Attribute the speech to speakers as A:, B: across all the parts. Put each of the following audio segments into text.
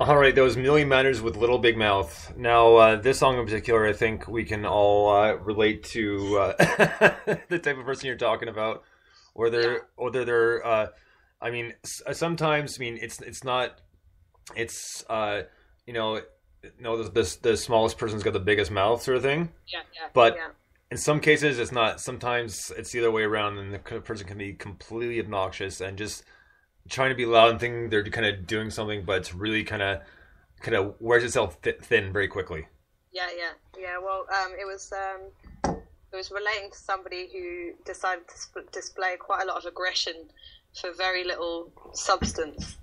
A: All right, that was Millie Manders with Little Big Mouth. Now, this song in particular, I think we can all relate to the type of person you're talking about,
B: Yeah,
A: whether they're. I mean, sometimes. I mean, it's not. It's you know, the smallest person's got the biggest mouth sort of thing.
B: yeah, yeah,
A: But
B: yeah.
A: in some cases, it's not. Sometimes it's the other way around, and the person can be completely obnoxious and just trying to be loud and thinking they're kind of doing something, but it's really kind of wears itself thin very quickly.
B: Yeah, yeah, yeah. Well, it was relating to somebody who decided to display quite a lot of aggression for very little substance.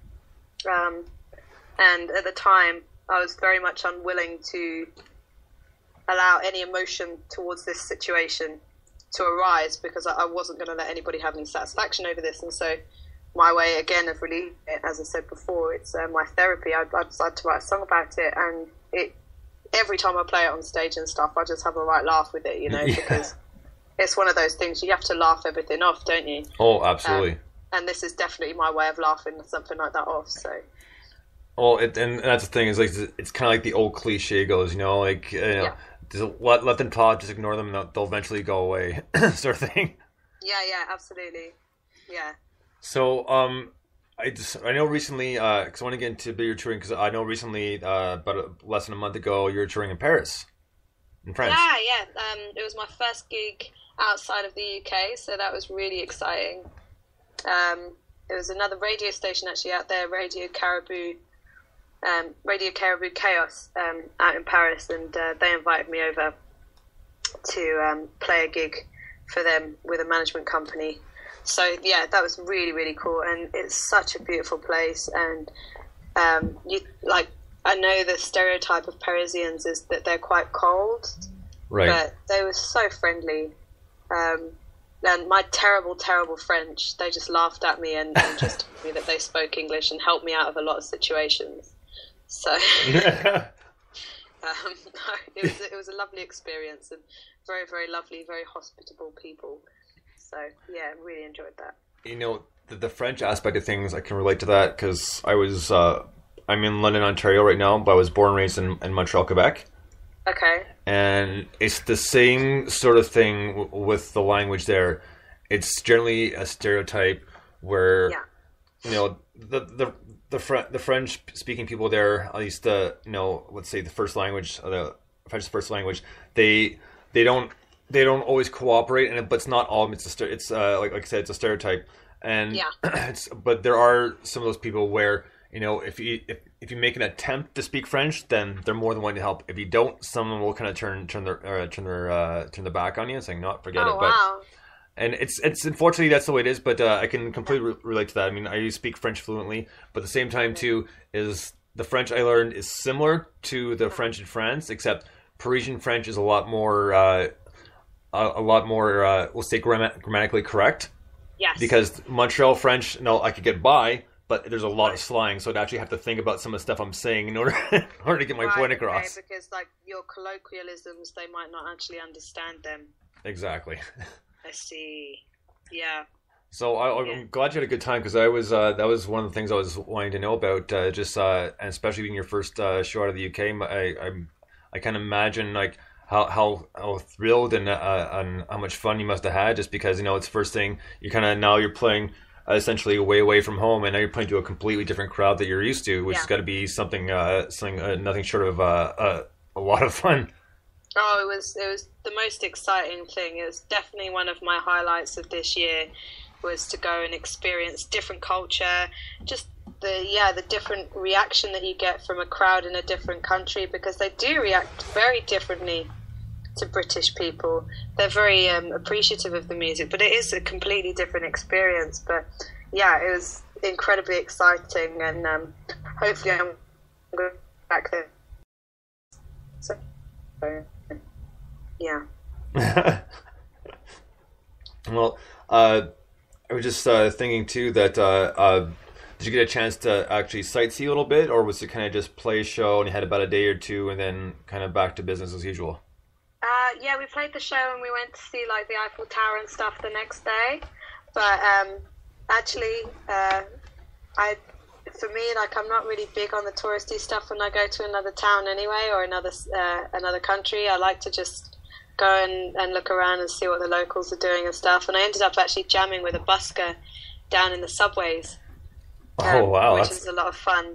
B: Um, and at the time, I was very much unwilling to allow any emotion towards this situation to arise because I wasn't going to let anybody have any satisfaction over this. And so, my way again of relieving it, as I said before, it's my therapy. I decided to write a song about it, and it every time I play it on stage and stuff, I just have a right laugh with it,
A: Yeah.
B: because it's one of those things you have to laugh everything off, don't you?
A: Oh, absolutely.
B: And this is definitely my way of laughing something like that off. So
A: Well, and that's the thing is like it's kind of like the old cliche goes, like
B: yeah,
A: just let them talk, just ignore them, and they'll eventually go away, sort of thing.
B: yeah, yeah, absolutely, yeah.
A: So, I know recently, because I want to get into bigger touring, because I know recently, less than a month ago, you were touring in Paris, in France.
B: Yeah, yeah. It was my first gig outside of the UK, so that was really exciting. It was another radio station actually out there, Radio Caribou Chaos, out in Paris, and they invited me over to play a gig for them with a management company. So yeah, that was really really cool, and it's such a beautiful place. And you like, I know the stereotype of Parisians is that they're quite cold,
A: Right.
B: but they were so friendly. And my terrible, terrible French, they just laughed at me and just told me that they spoke English and helped me out of a lot of situations. So it was a lovely experience, and very, very lovely, very hospitable people. So yeah, really enjoyed that.
A: The French aspect of things, I can relate to that because I'm in London, Ontario right now, but I was born and raised in Montreal, Quebec.
B: Okay.
A: And it's the same sort of thing with the language there. It's generally a stereotype where,
B: Yeah.
A: the French speaking people there, at least let's say the first language, the French first language, they don't always cooperate, but it's not all. It's like I said, it's a stereotype, and
B: Yeah.
A: but there are some of those people where if you make an attempt to speak French, then they're more than willing to help. If you don't, someone will kind of turn their back on you and saying, "No, forget it."
B: Oh wow.
A: And it's unfortunately that's the way it is. But I can completely relate to that. I mean, I speak French fluently, but at the same time too is the French I learned is similar to the French in France, except Parisian French is a lot more we'll say grammatically correct.
B: Yes.
A: Because Montreal French, no, I could get by, but there's a lot of slang, so I'd actually have to think about some of the stuff I'm saying in order in order to get my point across.
B: Okay, because like your colloquialisms, they might not actually understand them.
A: Exactly.
B: I see. Yeah.
A: So I'm glad you had a good time because I was that was one of the things I was wanting to know about. And especially being your first show out of the UK, I can imagine like how thrilled and how much fun you must have had just because it's the first thing you kind of now you're playing essentially way away from home and now you're playing to a completely different crowd that you're used to, which has got to be something nothing short of a lot of fun.
B: Oh, it was the most exciting thing. It was definitely one of my highlights of this year was to go and experience different culture, just the different reaction that you get from a crowd in a different country because they do react very differently to British people. They're very appreciative of the music, but it is a completely different experience. But yeah, it was incredibly exciting, and hopefully I'm going back there. So, yeah.
A: Well, I was just thinking too that did you get a chance to actually sightsee a little bit, or was it kind of just play a show and you had about a day or two and then kind of back to business as usual?
B: Yeah, we played the show and we went to see like the Eiffel Tower and stuff the next day. But actually, I for me, like, I'm not really big on the touristy stuff when I go to another town anyway, or another country. I like to just go and look around and see what the locals are doing and stuff. And I ended up actually jamming with a busker down in the subways.
A: Wow.
B: Which was a lot of fun.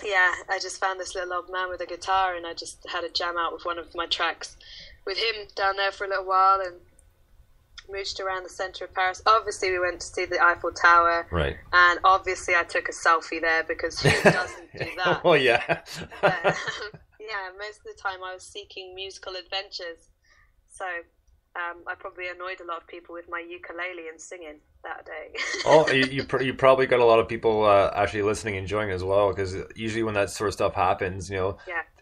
B: Yeah, I just found this little old man with a guitar, and I just had a jam out with one of my tracks with him down there for a little while, and mooched around the centre of Paris. Obviously, we went to see the Eiffel Tower.
A: Right.
B: And obviously, I took a selfie there, because who doesn't do that?
A: Oh, yeah.
B: But, yeah, most of the time I was seeking musical adventures. So I probably annoyed a lot of people with my ukulele and singing that day.
A: Oh, you probably got a lot of people actually listening, enjoying it as well, because usually when that sort of stuff happens,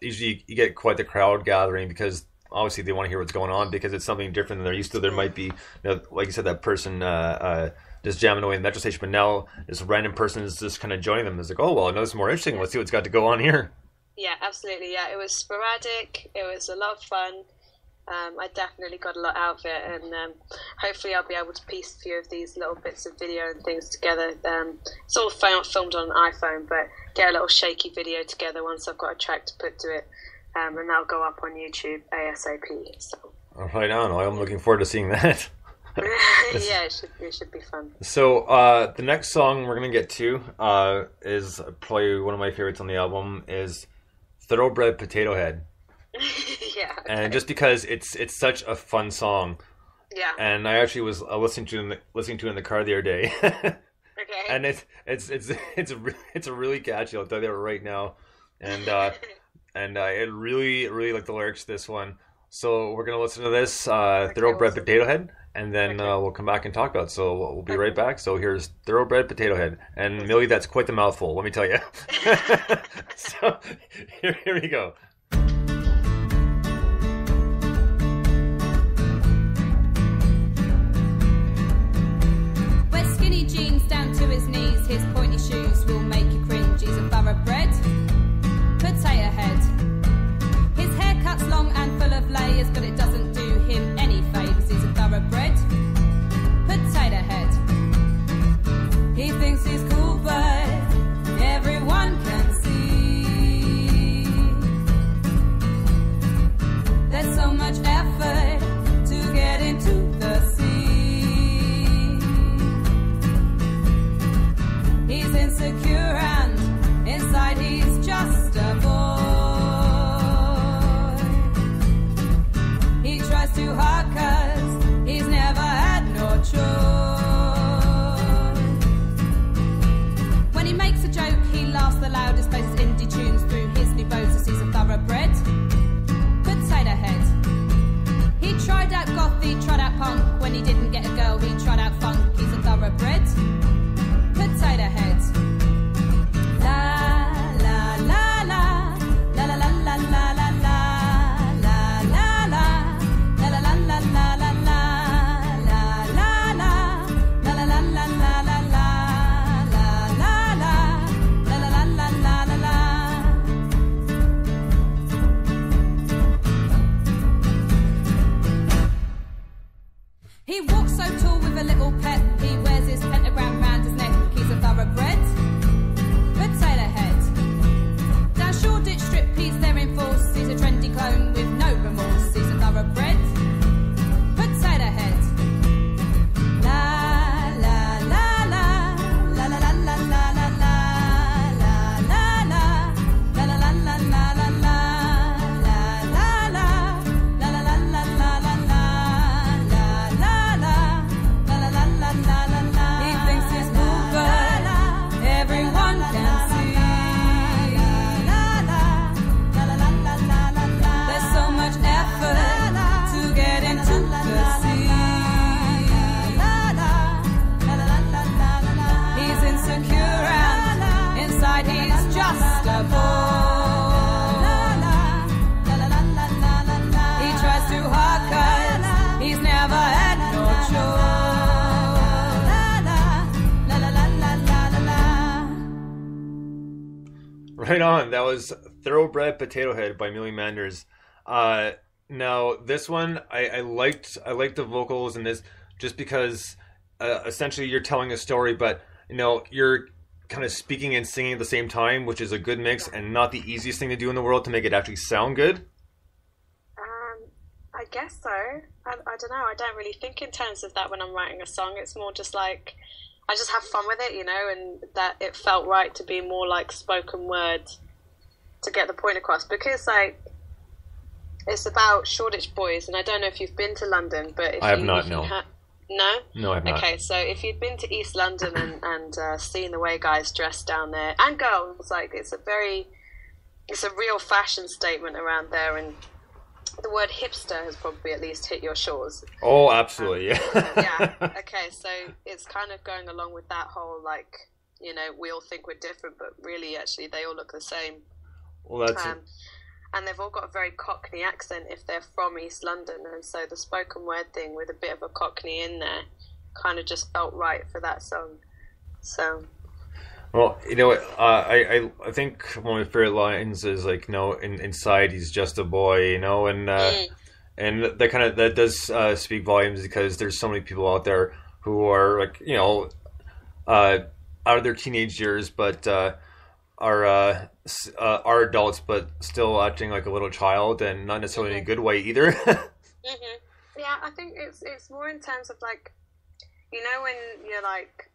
A: usually you get quite the crowd gathering, because obviously they want to hear what's going on, because it's something different than they're used to. There might be, like you said, that person just jamming away in the metro station, but now this random person is just kind of joining them. It's like, oh, well, I know this is more interesting. Let's see what's got to go on here.
B: Yeah, absolutely. Yeah, it was sporadic. It was a lot of fun. I definitely got a lot out of it, and hopefully I'll be able to piece a few of these little bits of video and things together. It's all filmed on an iPhone, but get a little shaky video together once I've got a track to put to it, and that'll go up on YouTube ASAP. So.
A: Right on. I'm looking forward to seeing that.
B: Yeah, it should be fun.
A: So the next song we're going to get to is probably one of my favorites on the album, is Thoroughbred Potato Head.
B: Yeah. Okay.
A: And just because it's such a fun song.
B: Yeah.
A: And I actually was listening to it in the car the other day.
B: Okay.
A: And it's a really catchy. I'll tell you that right now. And I really like the lyrics to this one. So we're gonna listen to this Thoroughbred
B: awesome.
A: Potato Head, and then we'll come back and talk about it. So we'll be right back. So here's Thoroughbred Potato Head, and Millie, that's quite the mouthful, let me tell you. So here we go.
C: Wear skinny jeans down to his knees. His pointy shoes will make you cringe. He's a thoroughbred potato head. His haircut's long and full of layers, but it doesn't do him any favours. He's a thoroughbred potato head. He thinks he's cool, but everyone can see there's so much effort to get into the sea. He's insecure and inside he's just a boy. He tries too hard 'cause he's never had no choice. When he makes a joke, he laughs the loudest, plays his indie tunes through his new Boses. He's a thoroughbred potato head. He tried out goth, he tried out punk. When he didn't get a girl, he tried out funk. He's a thoroughbred potato head. La la la la la la la la la la la la la la la la la la la he walks so tall with a little pep. He wears his pentagram round his neck. He's a thoroughbred potato head. Down Shoreditch Strip, he's there in force. He's a trendy clone with no remorse. He's a thoroughbred potato head. La la la la la la la la la la la la la la la la la la la
A: Right on. That was Thoroughbred Potato Head by Millie Manders. Now this one, I liked the vocals in this just because essentially you're telling a story, but you're kind of speaking and singing at the same time, which is a good mix and not the easiest thing to do in the world to make it actually sound good?
B: I guess so. I don't know. I don't really think in terms of that when I'm writing a song. It's more just like I just have fun with it, you know, and that it felt right to be more like spoken word to get the point across, because like it's about Shoreditch boys, and I don't know if you've been to London, but if
A: I have not. No.
B: No,
A: I have not.
B: Okay, so if you'd been to East London and seen the way guys dress down there and girls, like it's a real fashion statement around there, and the word hipster has probably at least hit your shores.
A: Oh, absolutely, yeah.
B: Yeah. Okay, so it's kind of going along with that whole like, you know, we all think we're different, but really, actually, they all look the same.
A: Well, that's
B: and they've all got a very Cockney accent if they're from East London, and so the spoken word thing with a bit of a Cockney in there kind of just felt right for that song. So.
A: Well, you know, I think one of my favorite lines is like, you know, inside he's just a boy, you know, and that does speak volumes, because there's so many people out there who are like, you know, out of their teenage years, but are adults, but still acting like a little child, and not necessarily in a good way either.
B: Yeah, I think it's more in terms of like, you know, when you're like,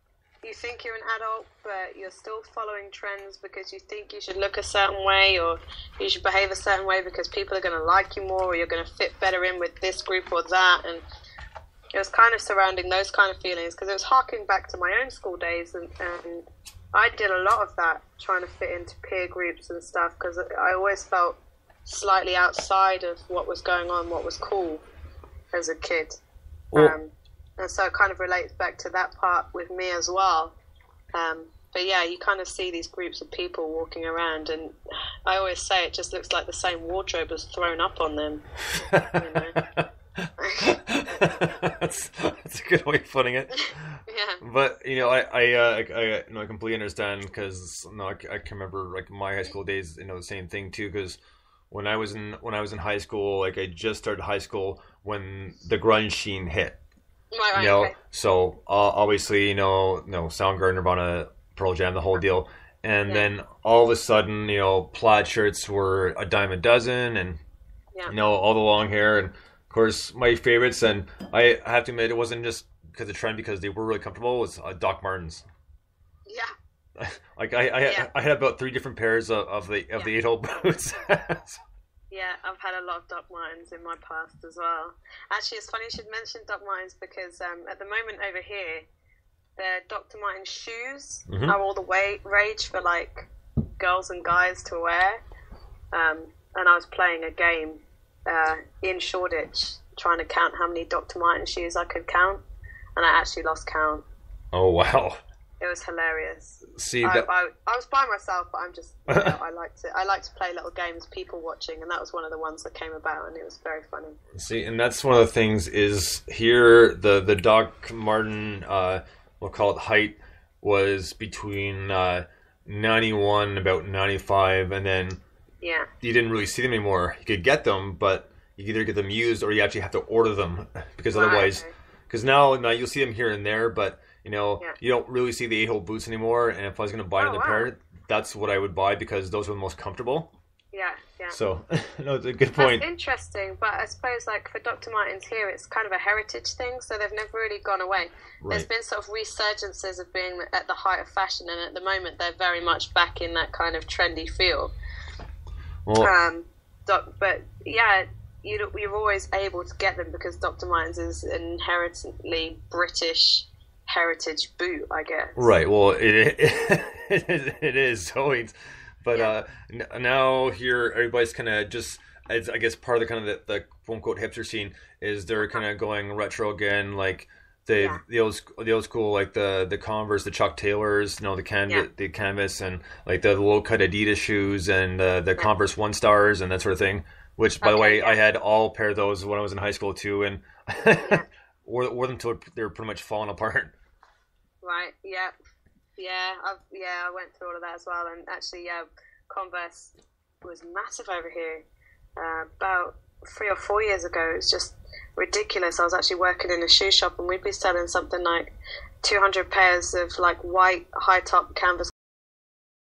B: you think you're an adult, but you're still following trends because you think you should look a certain way, or you should behave a certain way because people are going to like you more, or you're going to fit better in with this group or that. And it was kind of surrounding those kind of feelings, because it was harking back to my own school days, and I did a lot of that, trying to fit into peer groups and stuff, because I always felt slightly outside of what was going on, what was cool as a kid. And so it kind of relates back to that part with me as well. But yeah, you kind of see these groups of people walking around, and I always say it just looks like the same wardrobe was thrown up on them. You know?
A: That's a good way of putting it.
B: Yeah.
A: But you know, I completely understand, because I can remember like my high school days. You know, the same thing too, because when I was in high school, like I just started high school when the grunge scene hit.
B: Right,
A: you know,
B: okay.
A: So obviously, you know, Soundgarden, Nirvana, Pearl Jam, the whole deal, and then all of a sudden, you know, plaid shirts were a dime a dozen, and you know, all the long hair, and of course my favorites, and I have to admit, it wasn't just because of trend, because they were really comfortable, was Doc Martens.
B: Yeah.
A: Like I had about 3 different pairs of the 8-hole boots.
B: Yeah, I've had a lot of Doc Martens in my past as well. Actually, it's funny you should mention Doc Martens, because at the moment over here, the Dr. Martens shoes are all the rage for like girls and guys to wear. And I was playing a game in Shoreditch, trying to count how many Dr. Martens shoes I could count, and I actually lost count.
A: Oh wow!
B: It was hilarious.
A: See,
B: I was by myself, but I'm just, you know, I like to play little games, people watching, and that was one of the ones that came about, and it was very funny.
A: See, and that's one of the things is here, the Doc Marten, we'll call it height, was between 91 about 95, and then you didn't really see them anymore. You could get them, but you could either get them used or you actually have to order them, because otherwise, because now you'll see them here and there, but you know, you don't really see the 8-hole boots anymore, and if I was going to buy another pair, that's what I would buy, because those are the most comfortable.
B: Yeah.
A: So, no, it's a good point.
B: That's interesting, but I suppose, like, for Dr. Martens here, it's kind of a heritage thing, so they've never really gone away. Right. There's been sort of resurgences of being at the height of fashion, and at the moment they're very much back in that kind of trendy feel. Well, but, yeah, you're always able to get them, because Dr. Martens is an inherently British heritage boot, I guess.
A: Right. Well, it is. So, but now here everybody's kind of just, I guess, part of the kind of the quote unquote hipster scene is they're kind of going retro again, like the old school, like the Converse, the Chuck Taylors, you know, the canvas, and like the low cut Adidas shoes, and the Converse One Stars and that sort of thing. Which, by the way, I had all pair of those when I was in high school too, and wore them till they were pretty much falling apart.
B: Right. Yeah. I went through all of that as well, and actually, Converse was massive over here. About 3 or 4 years ago, it was just ridiculous. I was actually working in a shoe shop, and we'd be selling something like 200 pairs of like white high top canvas